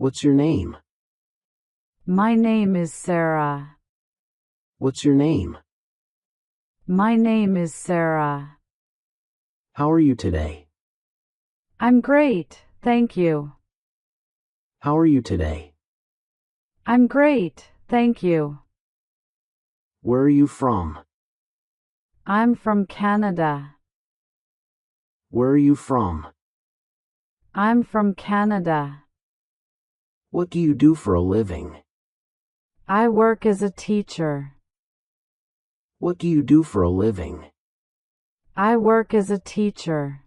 What's your name? My name is Sarah. What's your name? My name is Sarah. How are you today? I'm great, thank you. How are you today? I'm great, thank you. Where are you from? I'm from Canada. Where are you from? I'm from Canada. What do you do for a living? I work as a teacher. What do you do for a living? I work as a teacher.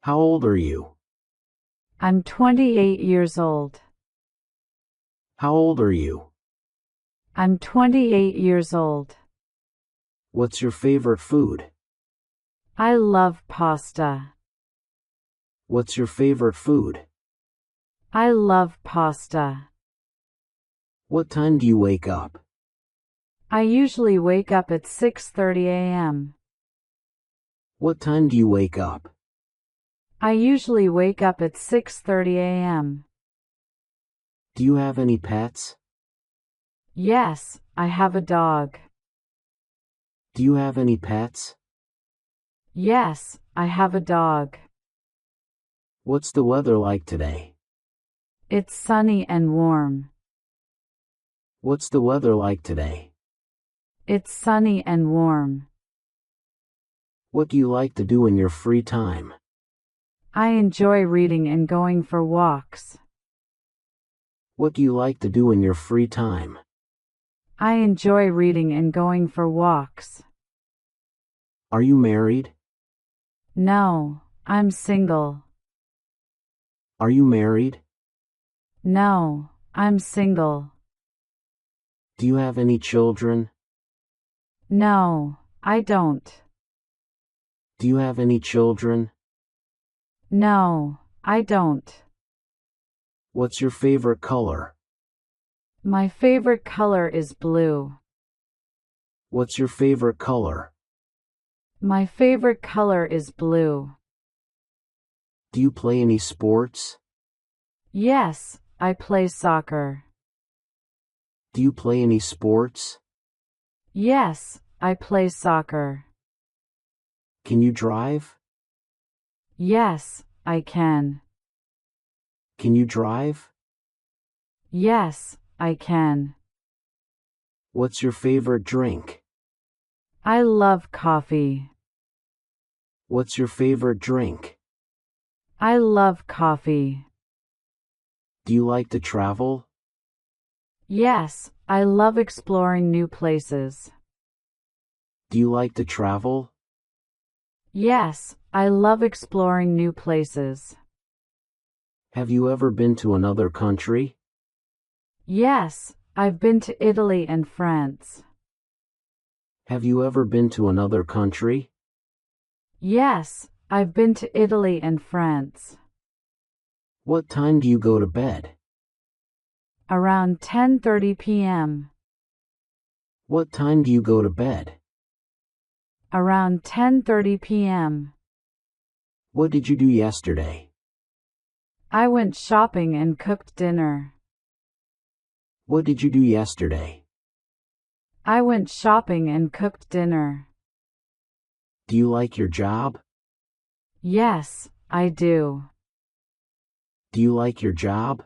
How old are you? I'm 28 years old. How old are you? I'm 28 years old. What's your favorite food? I love pasta. What's your favorite food? I love pasta. What time do you wake up? I usually wake up at 6:30 a.m. What time do you wake up? I usually wake up at 6:30 a.m. Do you have any pets? Yes, I have a dog. Do you have any pets? Yes, I have a dog. What's the weather like today? It's sunny and warm. What's the weather like today? It's sunny and warm. What do you like to do in your free time? I enjoy reading and going for walks. What do you like to do in your free time? I enjoy reading and going for walks. Are you married? No, I'm single. Are you married? No, I'm single. Do you have any children? No, I don't. Do you have any children? No, I don't. What's your favorite color? My favorite color is blue. What's your favorite color? My favorite color is blue. Do you play any sports? Yes, I play soccer. Do you play any sports? Yes, I play soccer. Can you drive? Yes, I can. Can you drive? Yes, I can. What's your favorite drink? I love coffee. What's your favorite drink? I love coffee. Do you like to travel? Yes, I love exploring new places. Do you like to travel? Yes, I love exploring new places. Have you ever been to another country? Yes, I've been to Italy and France. Have you ever been to another country? Yes, I've been to Italy and France. What time do you go to bed? Around 10:30 p.m. What time do you go to bed? Around 10:30 p.m. What did you do yesterday? I went shopping and cooked dinner. What did you do yesterday? I went shopping and cooked dinner. Do you like your job? Yes, I do. Do you like your job?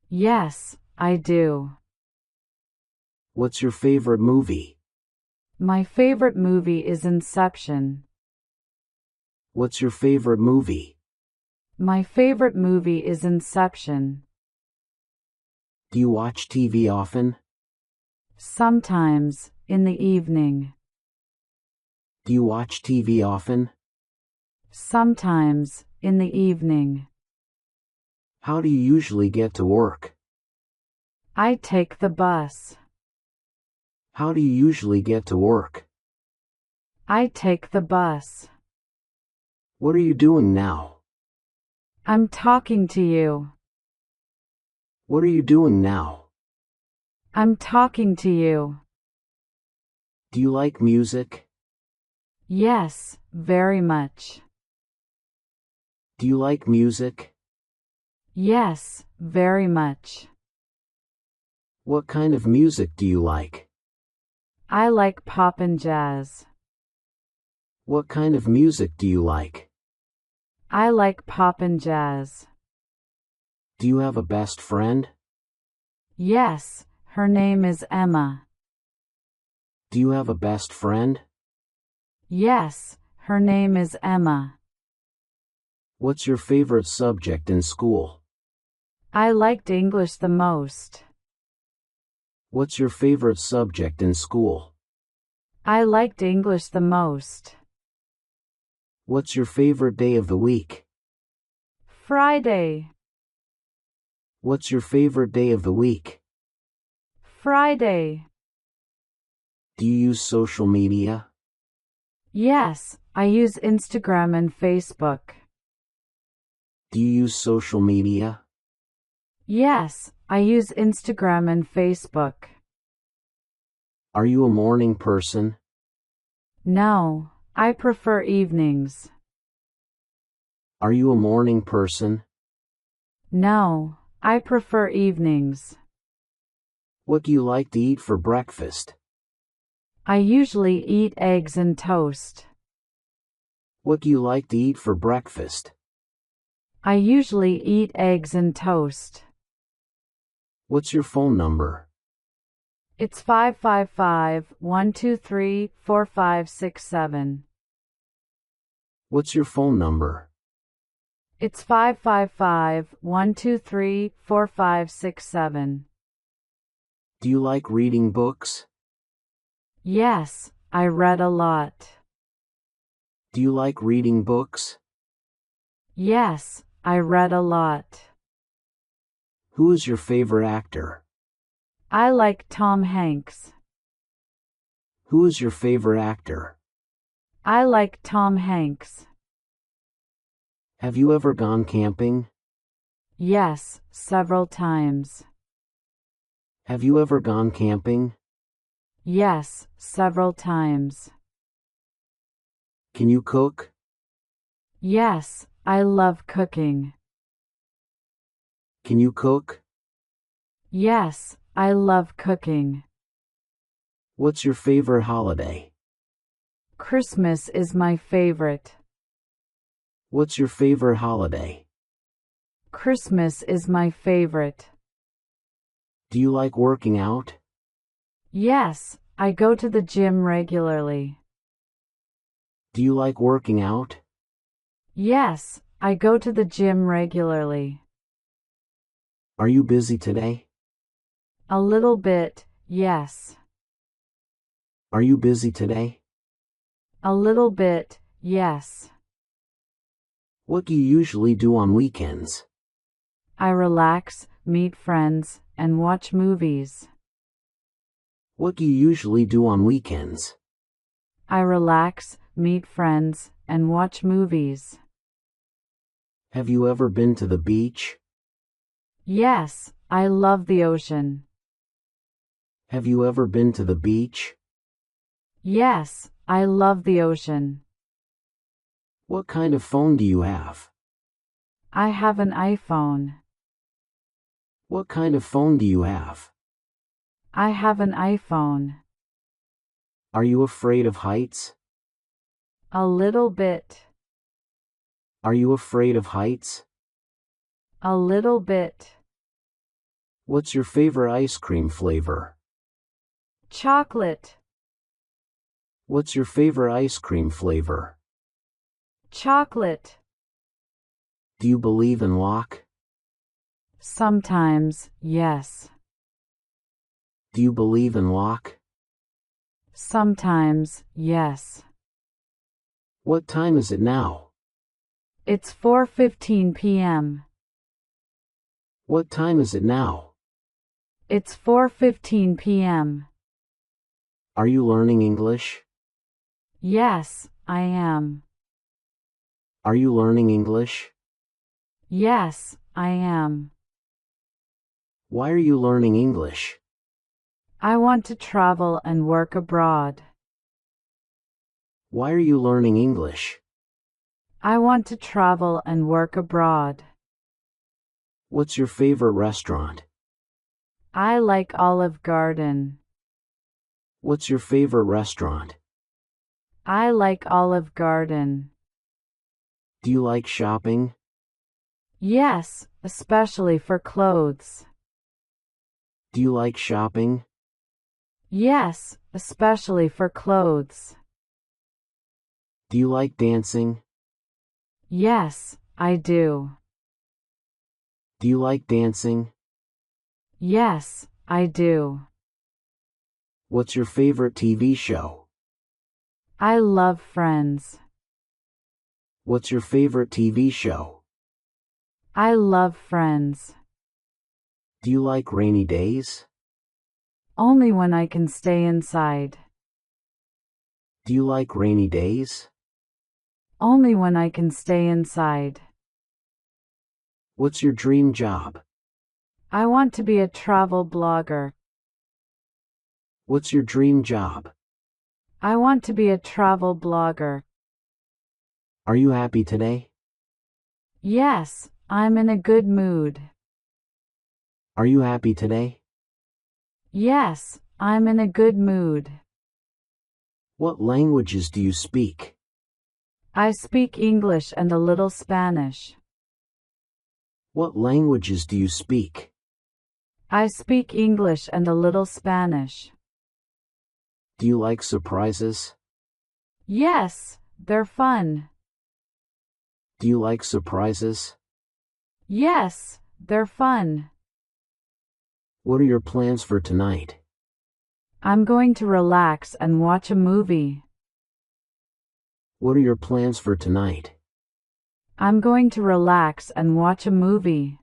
Yes, I do. What's your favorite movie? My favorite movie is Inception. What's your favorite movie? My favorite movie is Inception. Do you watch TV often? Sometimes, in the evening. Do you watch TV often? Sometimes, in the evening. How do you usually get to work? I take the bus. How do you usually get to work? I take the bus. What are you doing now? I'm talking to you. What are you doing now? I'm talking to you. Do you like music? Yes, very much. Do you like music? Yes, very much. What kind of music do you like? I like pop and jazz. What kind of music do you like? I like pop and jazz. Do you have a best friend? Yes, her name is Emma. Do you have a best friend? Yes, her name is Emma. What's your favorite subject in school? I liked English the most. What's your favorite subject in school? I liked English the most. What's your favorite day of the week? Friday. What's your favorite day of the week? Friday. Do you use social media? Yes, I use Instagram and Facebook. Do you use social media? Yes, I use Instagram and Facebook. Are you a morning person? No, I prefer evenings. Are you a morning person? No, I prefer evenings. What do you like to eat for breakfast? I usually eat eggs and toast. What do you like to eat for breakfast? I usually eat eggs and toast. What's your phone number? It's 555-123-4567. What's your phone number? It's 555-123-4567. Do you like reading books? Yes, I read a lot. Do you like reading books? Yes, I read a lot. Who is your favorite actor? I like Tom Hanks. Who is your favorite actor? I like Tom Hanks. Have you ever gone camping? Yes, several times. Have you ever gone camping? Yes, several times. Can you cook? Yes, I love cooking. Can you cook? Yes, I love cooking. What's your favorite holiday? Christmas is my favorite. What's your favorite holiday? Christmas is my favorite. Do you like working out? Yes, I go to the gym regularly. Do you like working out? Yes, I go to the gym regularly. Are you busy today? A little bit, yes. Are you busy today? A little bit, yes. What do you usually do on weekends? I relax, meet friends, and watch movies. What do you usually do on weekends? I relax, meet friends, and watch movies. Have you ever been to the beach? Yes, I love the ocean. Have you ever been to the beach? Yes, I love the ocean. What kind of phone do you have? I have an iPhone. What kind of phone do you have? I have an iPhone. Are you afraid of heights? A little bit. Are you afraid of heights? A little bit. What's your favorite ice cream flavor? Chocolate. What's your favorite ice cream flavor? Chocolate. Do you believe in luck? Sometimes, yes. Do you believe in luck? Sometimes, yes. What time is it now? It's 4:15 p.m. What time is it now? It's 4:15 p.m. Are you learning English? Yes, I am. Are you learning English? Yes, I am. Why are you learning English? I want to travel and work abroad. Why are you learning English? I want to travel and work abroad. What's your favorite restaurant? I like Olive Garden. What's your favorite restaurant? I like Olive Garden. Do you like shopping? Yes, especially for clothes. Do you like shopping? Yes, especially for clothes. Do you like dancing? Yes, I do. Do you like dancing? Yes, I do. What's your favorite TV show? I love Friends. What's your favorite TV show? I love Friends. Do you like rainy days? Only when I can stay inside. Do you like rainy days? Only when I can stay inside. What's your dream job? I want to be a travel blogger. What's your dream job? I want to be a travel blogger. Are you happy today? Yes, I'm in a good mood. Are you happy today? Yes, I'm in a good mood. What languages do you speak? I speak English and a little Spanish. What languages do you speak? I speak English and a little Spanish. Do you like surprises? Yes, they're fun. Do you like surprises? Yes, they're fun. What are your plans for tonight? I'm going to relax and watch a movie. What are your plans for tonight? I'm going to relax and watch a movie.